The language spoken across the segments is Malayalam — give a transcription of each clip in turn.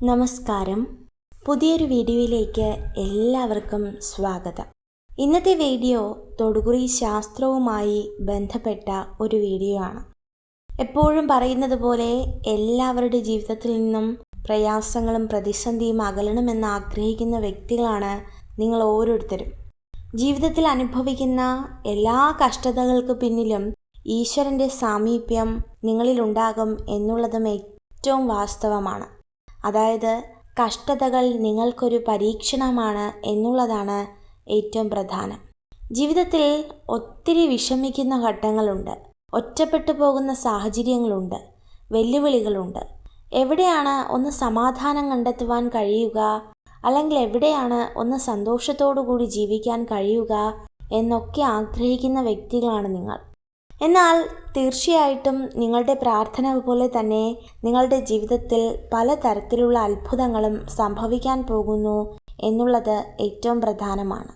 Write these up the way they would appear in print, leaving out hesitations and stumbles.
നമസ്കാരം. പുതിയൊരു വീഡിയോയിലേക്ക് എല്ലാവർക്കും സ്വാഗതം. ഇന്നത്തെ വീഡിയോ തൊടുകുറി ശാസ്ത്രവുമായി ബന്ധപ്പെട്ട ഒരു വീഡിയോ ആണ്. എപ്പോഴും പറയുന്നത് പോലെ എല്ലാവരുടെ ജീവിതത്തിൽ നിന്നും പ്രയാസങ്ങളും പ്രതിസന്ധിയും അകലണമെന്ന് ആഗ്രഹിക്കുന്ന വ്യക്തികളാണ് നിങ്ങൾ ഓരോരുത്തരും. ജീവിതത്തിൽ അനുഭവിക്കുന്ന എല്ലാ കഷ്ടതകൾക്ക് പിന്നിലും ഈശ്വരൻ്റെ സാമീപ്യം നിങ്ങളിലുണ്ടാകും എന്നുള്ളതും ഏറ്റവും വാസ്തവമാണ്. അതായത് കഷ്ടതകൾ നിങ്ങൾക്കൊരു പരീക്ഷണമാണ് എന്നുള്ളതാണ് ഏറ്റവും പ്രധാനം. ജീവിതത്തിൽ ഒത്തിരി വിഷമിക്കുന്ന ഘട്ടങ്ങളുണ്ട്, ഒറ്റപ്പെട്ടു പോകുന്ന സാഹചര്യങ്ങളുണ്ട്, വെല്ലുവിളികളുണ്ട്. എവിടെയാണ് ഒന്ന് സമാധാനം കണ്ടെത്തുവാൻ കഴിയുക, അല്ലെങ്കിൽ എവിടെയാണ് ഒന്ന് സന്തോഷത്തോടു കൂടി ജീവിക്കാൻ കഴിയുക എന്നൊക്കെ ആഗ്രഹിക്കുന്ന വ്യക്തികളാണ് നിങ്ങൾ. എന്നാൽ തീർച്ചയായിട്ടും നിങ്ങളുടെ പ്രാർത്ഥന പോലെ തന്നെ നിങ്ങളുടെ ജീവിതത്തിൽ പലതരത്തിലുള്ള അത്ഭുതങ്ങളും സംഭവിക്കാൻ പോകുന്നു എന്നുള്ളത് ഏറ്റവും പ്രധാനമാണ്.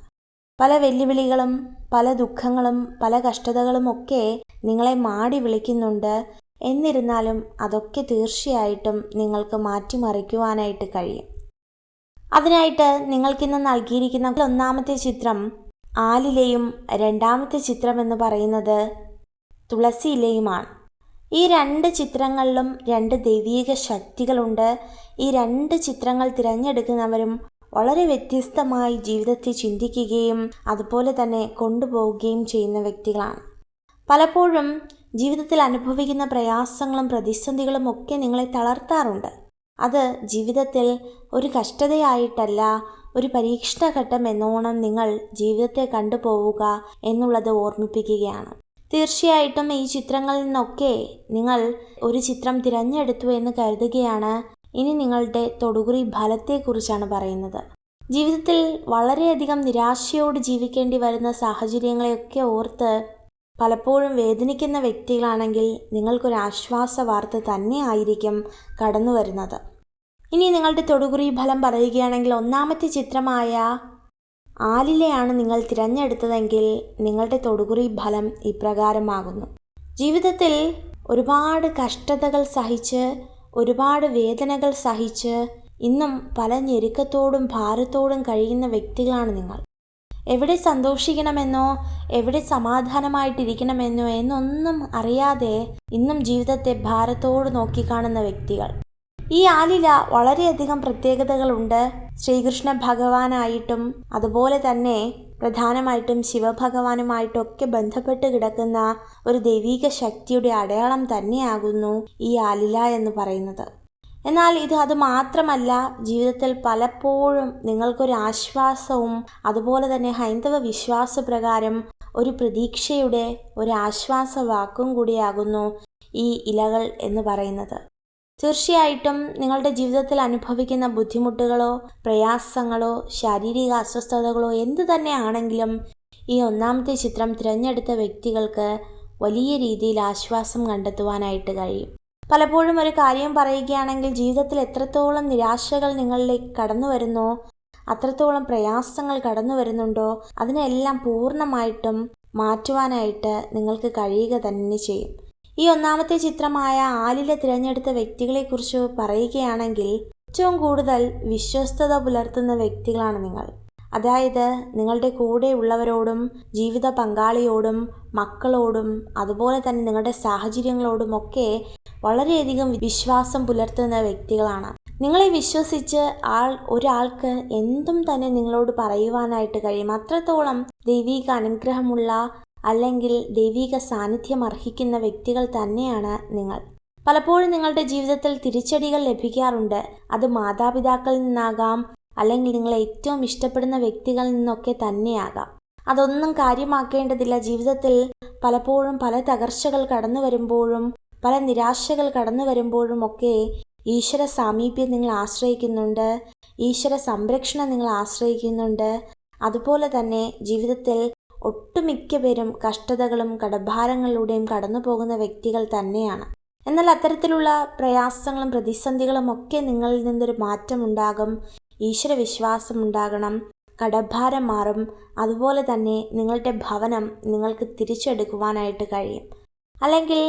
പല വെല്ലുവിളികളും പല ദുഃഖങ്ങളും പല കഷ്ടതകളും ഒക്കെ നിങ്ങളെ മാടി വിളിക്കുന്നുണ്ട്. എന്നിരുന്നാലും അതൊക്കെ തീർച്ചയായിട്ടും നിങ്ങൾക്ക് മാറ്റിമറിക്കുവാനായിട്ട് കഴിയും. അതിനായിട്ട് നിങ്ങൾക്കിന്ന് നൽകിയിരിക്കുന്ന ഒന്നാമത്തെ ചിത്രം ആലിലയും രണ്ടാമത്തെ ചിത്രം എന്ന് പറയുന്നത് തുളസിയിലയുമാണ്. ഈ രണ്ട് ചിത്രങ്ങളിലും രണ്ട് ദൈവീക ശക്തികളുണ്ട്. ഈ രണ്ട് ചിത്രങ്ങൾ തിരഞ്ഞെടുക്കുന്നവരും വളരെ വ്യത്യസ്തമായി ജീവിതത്തെ ചിന്തിക്കുകയും അതുപോലെ തന്നെ കൊണ്ടുപോവുകയും ചെയ്യുന്ന വ്യക്തികളാണ്. പലപ്പോഴും ജീവിതത്തിൽ അനുഭവിക്കുന്ന പ്രയാസങ്ങളും പ്രതിസന്ധികളും ഒക്കെ നിങ്ങളെ തളർത്താറുണ്ട്. അത് ജീവിതത്തിൽ ഒരു കഷ്ടതയായിട്ടല്ല, ഒരു പരീക്ഷണഘട്ടം എന്നോണം നിങ്ങൾ ജീവിതത്തെ കണ്ടുപോവുക എന്നുള്ളത് ഓർമ്മിപ്പിക്കുകയാണ്. തീർച്ചയായിട്ടും ഈ ചിത്രങ്ങളിൽ നിന്നൊക്കെ നിങ്ങൾ ഒരു ചിത്രം തിരഞ്ഞെടുത്തു എന്ന് കരുതുകയാണ്. ഇനി നിങ്ങളുടെ തൊടുകുറി ഫലത്തെക്കുറിച്ചാണ് പറയുന്നത്. ജീവിതത്തിൽ വളരെയധികം നിരാശയോട് ജീവിക്കേണ്ടി വരുന്ന സാഹചര്യങ്ങളെയൊക്കെ ഓർത്ത് പലപ്പോഴും വേദനിക്കുന്ന വ്യക്തികളാണെങ്കിൽ നിങ്ങൾക്കൊരു ആശ്വാസ വാർത്ത തന്നെ ആയിരിക്കും കടന്നു വരുന്നത്. ഇനി നിങ്ങളുടെ തൊടുകുറി ഫലം പറയുകയാണെങ്കിൽ ഒന്നാമത്തെ ചിത്രമായ ആലിലയാണ് നിങ്ങൾ തിരഞ്ഞെടുത്തതെങ്കിൽ നിങ്ങളുടെ തൊടുകുറി ഫലം ഇപ്രകാരമാകുന്നു. ജീവിതത്തിൽ ഒരുപാട് കഷ്ടതകൾ സഹിച്ച്, ഒരുപാട് വേദനകൾ സഹിച്ച് ഇന്നും പല ഞെരുക്കത്തോടും ഭാരത്തോടും കഴിയുന്ന വ്യക്തികളാണ് നിങ്ങൾ. എവിടെ സന്തോഷിക്കണമെന്നോ എവിടെ സമാധാനമായിട്ടിരിക്കണമെന്നോ എന്നൊന്നും അറിയാതെ ഇന്നും ജീവിതത്തെ ഭാരത്തോട് നോക്കിക്കാണുന്ന വ്യക്തികൾ. ഈ ആലില വളരെയധികം പ്രത്യേകതകളുണ്ട്. ശ്രീകൃഷ്ണ ഭഗവാനായിട്ടും അതുപോലെ തന്നെ പ്രധാനമായിട്ടും ശിവഭഗവാനുമായിട്ടൊക്കെ ബന്ധപ്പെട്ട് കിടക്കുന്ന ഒരു ദൈവീക ശക്തിയുടെ അടയാളം തന്നെയാകുന്നു ഈ ആലില എന്ന് പറയുന്നത്. എന്നാൽ അത് മാത്രമല്ല, ജീവിതത്തിൽ പലപ്പോഴും നിങ്ങൾക്കൊരു ആശ്വാസവും അതുപോലെ തന്നെ ഹൈന്ദവ വിശ്വാസപ്രകാരം ഒരു പ്രതീക്ഷയുടെ ഒരു ആശ്വാസ വാക്കും കൂടിയാകുന്നു ഈ ഇലകൾ എന്ന് പറയുന്നത്. തീർച്ചയായിട്ടും നിങ്ങളുടെ ജീവിതത്തിൽ അനുഭവിക്കുന്ന ബുദ്ധിമുട്ടുകളോ പ്രയാസങ്ങളോ ശാരീരിക അസ്വസ്ഥതകളോ എന്തു തന്നെ ആണെങ്കിലും ഈ ഒന്നാമത്തെ ചിത്രം തിരഞ്ഞെടുത്ത വ്യക്തികൾക്ക് വലിയ രീതിയിൽ ആശ്വാസം കണ്ടെത്തുവാനായിട്ട് കഴിയും. പലപ്പോഴും ഒരു കാര്യം പറയുകയാണെങ്കിൽ ജീവിതത്തിൽ എത്രത്തോളം നിരാശകൾ നിങ്ങളിലേക്ക് കടന്നു വരുന്നോ, അത്രത്തോളം പ്രയാസങ്ങൾ കടന്നു വരുന്നുണ്ടോ, അതിനെല്ലാം പൂർണ്ണമായിട്ടും മാറ്റുവാനായിട്ട് നിങ്ങൾക്ക് കഴിയുക തന്നെ ചെയ്യും. ഈ ഒന്നാമത്തെ ചിത്രമായ ആലില തിരഞ്ഞെടുത്ത വ്യക്തികളെക്കുറിച്ച് പറയുകയാണെങ്കിൽ ഏറ്റവും കൂടുതൽ വിശ്വസ്തത പുലർത്തുന്ന വ്യക്തികളാണ് നിങ്ങൾ. അതായത് നിങ്ങളുടെ കൂടെ ഉള്ളവരോടും ജീവിത പങ്കാളിയോടും മക്കളോടും അതുപോലെ തന്നെ നിങ്ങളുടെ സാഹചര്യങ്ങളോടുമൊക്കെ വളരെയധികം വിശ്വാസം പുലർത്തുന്ന വ്യക്തികളാണ്. നിങ്ങളെ വിശ്വസിച്ച് ഒരാൾക്ക് എന്തും തന്നെ നിങ്ങളോട് പറയുവാനായിട്ട് കഴിയും. അത്രത്തോളം ദൈവിക അനുഗ്രഹമുള്ള അല്ലെങ്കിൽ ദൈവിക സാന്നിധ്യം അർഹിക്കുന്ന വ്യക്തികൾ തന്നെയാണ് നിങ്ങൾ. പലപ്പോഴും നിങ്ങളുടെ ജീവിതത്തിൽ തിരിച്ചടികൾ ലഭിക്കാറുണ്ട്. അത് മാതാപിതാക്കളിൽ നിന്നാകാം, അല്ലെങ്കിൽ നിങ്ങളെ ഏറ്റവും ഇഷ്ടപ്പെടുന്ന വ്യക്തികളിൽ നിന്നൊക്കെ തന്നെയാകാം. അതൊന്നും കാര്യമാക്കേണ്ടതില്ല. ജീവിതത്തിൽ പലപ്പോഴും പല തകർച്ചകൾ കടന്നു വരുമ്പോഴും പല നിരാശകൾ കടന്നു വരുമ്പോഴും ഒക്കെ ഈശ്വര സാമീപ്യം നിങ്ങൾ ആശ്രയിക്കുന്നുണ്ട്, ഈശ്വര സംരക്ഷണം നിങ്ങൾ ആശ്രയിക്കുന്നുണ്ട്. അതുപോലെ തന്നെ ജീവിതത്തിൽ ഒട്ടുമിക്ക പേരും കഷ്ടതകളും കടഭാരങ്ങളിലൂടെയും കടന്നു പോകുന്ന വ്യക്തികൾ തന്നെയാണ്. എന്നാൽ അത്തരത്തിലുള്ള പ്രയാസങ്ങളും പ്രതിസന്ധികളും ഒക്കെ നിങ്ങളിൽ നിന്നൊരു മാറ്റമുണ്ടാകും. ഈശ്വര വിശ്വാസം ഉണ്ടാകണം, കടഭാരം മാറും. അതുപോലെ തന്നെ നിങ്ങളുടെ ഭവനം നിങ്ങൾക്ക് തിരിച്ചെടുക്കുവാനായിട്ട് കഴിയും. അല്ലെങ്കിൽ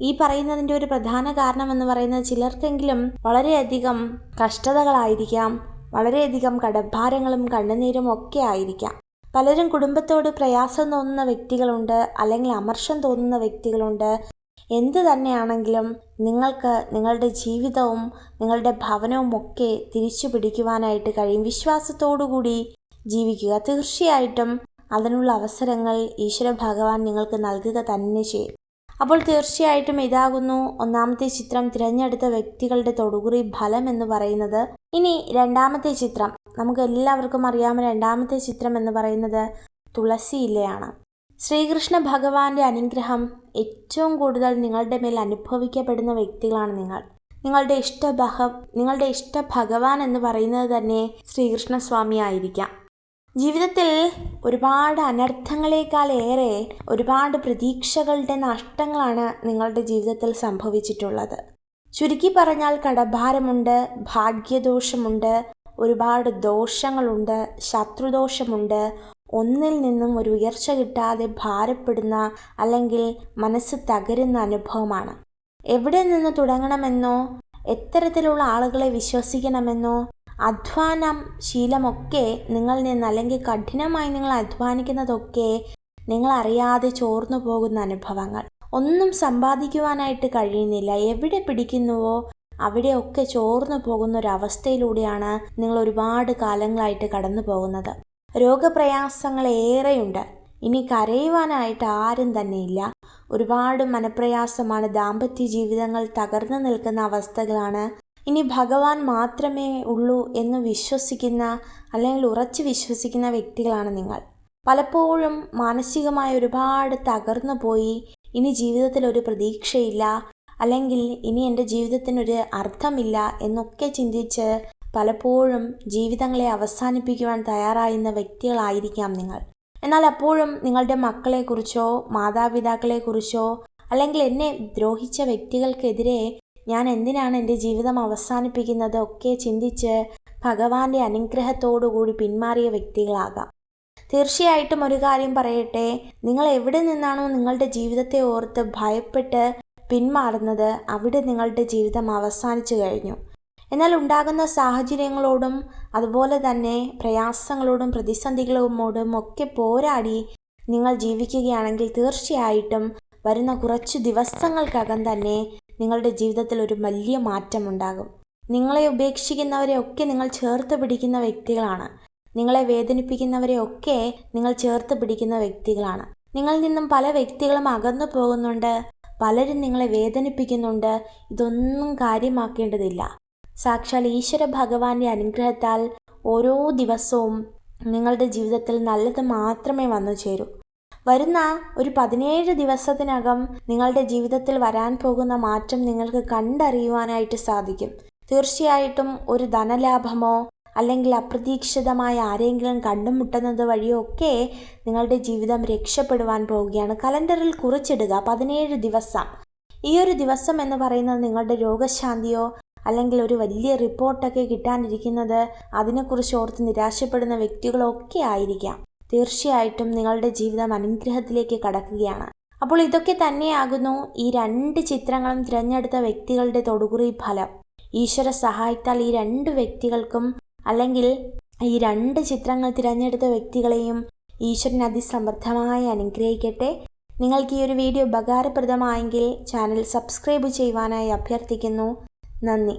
ഈ പറയുന്നതിൻ്റെ ഒരു പ്രധാന കാരണമെന്ന് പറയുന്നത് ചിലർക്കെങ്കിലും വളരെയധികം കഷ്ടതകളായിരിക്കാം, വളരെയധികം കടഭാരങ്ങളും കണ്ണുനീരും ഒക്കെ ആയിരിക്കാം. പലരും കുടുംബത്തോട് പ്രയാസം തോന്നുന്ന വ്യക്തികളുണ്ട്, അല്ലെങ്കിൽ അമർഷം തോന്നുന്ന വ്യക്തികളുണ്ട്. എന്തു തന്നെയാണെങ്കിലും നിങ്ങൾക്ക് നിങ്ങളുടെ ജീവിതവും നിങ്ങളുടെ ഭവനവും ഒക്കെ തിരിച്ചു പിടിക്കുവാനായിട്ട് കഴിയും. വിശ്വാസത്തോടുകൂടി ജീവിക്കുക. തീർച്ചയായിട്ടും അതിനുള്ള അവസരങ്ങൾ ഈശ്വര ഭഗവാൻ നിങ്ങൾക്ക് നൽകുക തന്നെ ചെയ്യും. അപ്പോൾ തീർച്ചയായിട്ടും ഇതാകുന്നു ഒന്നാമത്തെ ചിത്രം, തിരഞ്ഞെടുത്ത വ്യക്തികളുടെ തൊടുകുറി ഫലം എന്ന് പറയുന്നത്. ഇനി രണ്ടാമത്തെ ചിത്രം, നമുക്ക് എല്ലാവർക്കും അറിയാം, രണ്ടാമത്തെ ചിത്രം എന്ന് പറയുന്നത് തുളസി ഇലയാണ്. ശ്രീകൃഷ്ണ ഭഗവാന്റെ അനുഗ്രഹം ഏറ്റവും കൂടുതൽ നിങ്ങളുടെ മേൽ അനുഭവിക്കപ്പെടുന്ന വ്യക്തികളാണ് നിങ്ങൾ. നിങ്ങളുടെ ഇഷ്ട ഭഗവാൻ എന്ന് പറയുന്നത് തന്നെ ശ്രീകൃഷ്ണ സ്വാമി ആയിരിക്കാം. ജീവിതത്തിൽ ഒരുപാട് അനർത്ഥങ്ങളെക്കാളേറെ ഒരുപാട് പ്രതീക്ഷകളുടെ നഷ്ടങ്ങളാണ് നിങ്ങളുടെ ജീവിതത്തിൽ സംഭവിച്ചിട്ടുള്ളത്. ചുരുക്കി പറഞ്ഞാൽ കടഭാരമുണ്ട്, ഭാഗ്യദോഷമുണ്ട്, ഒരുപാട് ദോഷങ്ങളുണ്ട്, ശത്രുദോഷമുണ്ട്. ഒന്നിൽ നിന്നും ഒരു ഉയർച്ച കിട്ടാതെ ഭാരപ്പെടുന്ന അല്ലെങ്കിൽ മനസ്സ് തകരുന്ന അനുഭവമാണ്. എവിടെ നിന്ന് തുടങ്ങണമെന്നോ എത്തരത്തിലുള്ള ആളുകളെ വിശ്വസിക്കണമെന്നോ അധ്വാനം ശീലമൊക്കെ നിങ്ങളിൽ നിന്ന്, അല്ലെങ്കിൽ കഠിനമായി നിങ്ങൾ അധ്വാനിക്കുന്നതൊക്കെ നിങ്ങൾ അറിയാതെ ചോർന്നു പോകുന്ന അനുഭവങ്ങൾ. ഒന്നും സമ്പാദിക്കുവാനായിട്ട് കഴിയുന്നില്ല. എവിടെ പിടിക്കുന്നുവോ അവിടെയൊക്കെ ചോർന്നു പോകുന്ന ഒരവസ്ഥയിലൂടെയാണ് നിങ്ങൾ ഒരുപാട് കാലങ്ങളായിട്ട് കടന്നു പോകുന്നത്. രോഗപ്രയാസങ്ങൾ ഏറെയുണ്ട്. ഇനി കരയുവാനായിട്ട് ആരും തന്നെയില്ല. ഒരുപാട് മനപ്രയാസമാണ്. ദാമ്പത്യ ജീവിതങ്ങൾ തകർന്നു നിൽക്കുന്ന അവസ്ഥകളാണ്. ഇനി ഭഗവാൻ മാത്രമേ ഉള്ളൂ എന്ന് വിശ്വസിക്കുന്ന, അല്ലെങ്കിൽ ഉറച്ചു വിശ്വസിക്കുന്ന വ്യക്തികളാണ് നിങ്ങൾ. പലപ്പോഴും മാനസികമായ ഒരുപാട് തകർന്നു പോയി, ഇനി ജീവിതത്തിൽ ഒരു പ്രതീക്ഷയില്ല, അല്ലെങ്കിൽ ഇനി എൻ്റെ ജീവിതത്തിനൊരു അർത്ഥമില്ല എന്നൊക്കെ ചിന്തിച്ച് പലപ്പോഴും ജീവിതങ്ങളെ അവസാനിപ്പിക്കുവാൻ തയ്യാറായിരുന്ന വ്യക്തികളായിരിക്കാം നിങ്ങൾ. എന്നാൽ അപ്പോഴും നിങ്ങളുടെ മക്കളെക്കുറിച്ചോ മാതാപിതാക്കളെക്കുറിച്ചോ അല്ലെങ്കിൽ എന്നെ ദ്രോഹിച്ച വ്യക്തികൾക്കെതിരെ ഞാൻ എന്തിനാണ് എൻ്റെ ജീവിതം അവസാനിപ്പിക്കുന്നത് ഒക്കെ ചിന്തിച്ച് ഭഗവാന്റെ അനുഗ്രഹത്തോടുകൂടി പിന്മാറിയ വ്യക്തികളാകാം. തീർച്ചയായിട്ടും ഒരു കാര്യം പറയട്ടെ, നിങ്ങൾ എവിടെ നിന്നാണോ നിങ്ങളുടെ ജീവിതത്തെ ഓർത്ത് ഭയപ്പെട്ട് പിന്മാറുന്നത്, അവിടെ നിങ്ങളുടെ ജീവിതം അവസാനിച്ചു കഴിഞ്ഞു. എന്നാൽ ഉണ്ടാകുന്ന സാഹചര്യങ്ങളോടും അതുപോലെ തന്നെ പ്രയാസങ്ങളോടും പ്രതിസന്ധികളോടും ഒക്കെ പോരാടി നിങ്ങൾ ജീവിക്കുകയാണെങ്കിൽ തീർച്ചയായിട്ടും വരുന്ന കുറച്ച് ദിവസങ്ങൾക്കകം തന്നെ നിങ്ങളുടെ ജീവിതത്തിൽ ഒരു വലിയ മാറ്റമുണ്ടാകും. നിങ്ങളെ ഉപേക്ഷിക്കുന്നവരെ ഒക്കെ നിങ്ങൾ ചേർത്ത് പിടിക്കുന്ന വ്യക്തികളാണ്. നിങ്ങളെ വേദനിപ്പിക്കുന്നവരെ ഒക്കെ നിങ്ങൾ ചേർത്ത് പിടിക്കുന്ന വ്യക്തികളാണ്. നിങ്ങളിൽ നിന്നും പല വ്യക്തികളും അകന്നു പോകുന്നുണ്ട്, പലരും നിങ്ങളെ വേദനിപ്പിക്കുന്നുണ്ട്. ഇതൊന്നും കാര്യമാക്കേണ്ടതില്ല. സാക്ഷാൽ ഈശ്വര ഭഗവാന്റെ അനുഗ്രഹത്താൽ ഓരോ ദിവസവും നിങ്ങളുടെ ജീവിതത്തിൽ നല്ലത് മാത്രമേ വന്നു ചേരൂ. വരുന്ന ഒരു 17 ദിവസത്തിനകം നിങ്ങളുടെ ജീവിതത്തിൽ വരാൻ പോകുന്ന മാറ്റം നിങ്ങൾക്ക് കണ്ടറിയുവാനായിട്ട് സാധിക്കും. തീർച്ചയായിട്ടും ഒരു ധനലാഭമോ അല്ലെങ്കിൽ അപ്രതീക്ഷിതമായ ആരെങ്കിലും കണ്ടുമുട്ടുന്നത് വഴിയോ ഒക്കെ നിങ്ങളുടെ ജീവിതം രക്ഷപ്പെടുവാൻ പോവുകയാണ്. കലണ്ടറിൽ കുറിച്ചിടുക 17 ദിവസം. ഈ ഒരു ദിവസം എന്ന് പറയുന്നത് നിങ്ങളുടെ രോഗശാന്തിയോ അല്ലെങ്കിൽ ഒരു വലിയ റിപ്പോർട്ടൊക്കെ കിട്ടാനിരിക്കുന്നത്, അതിനെക്കുറിച്ച് ഓർത്ത് നിരാശപ്പെടുന്ന വ്യക്തികളൊക്കെ ആയിരിക്കാം. തീർച്ചയായിട്ടും നിങ്ങളുടെ ജീവിതം അനുഗ്രഹത്തിലേക്ക് കടക്കുകയാണ്. അപ്പോൾ ഇതൊക്കെ തന്നെയാകുന്നു ഈ 2 ചിത്രങ്ങളും തിരഞ്ഞെടുത്ത വ്യക്തികളുടെ തൊടുകുറി ഫലം. ഈശ്വര സഹായത്താൽ ഈ 2 വ്യക്തികൾക്കും അല്ലെങ്കിൽ ഈ 2 ചിത്രങ്ങൾ തിരഞ്ഞെടുത്ത വ്യക്തികളെയും ഈശ്വരൻ അതിസമൃദ്ധമായി അനുഗ്രഹിക്കട്ടെ. നിങ്ങൾക്ക് ഈ ഒരു വീഡിയോ ഉപകാരപ്രദമായെങ്കിൽ ചാനൽ സബ്സ്ക്രൈബ് ചെയ്യുവാനായി അഭ്യർത്ഥിക്കുന്നു. നന്ദി.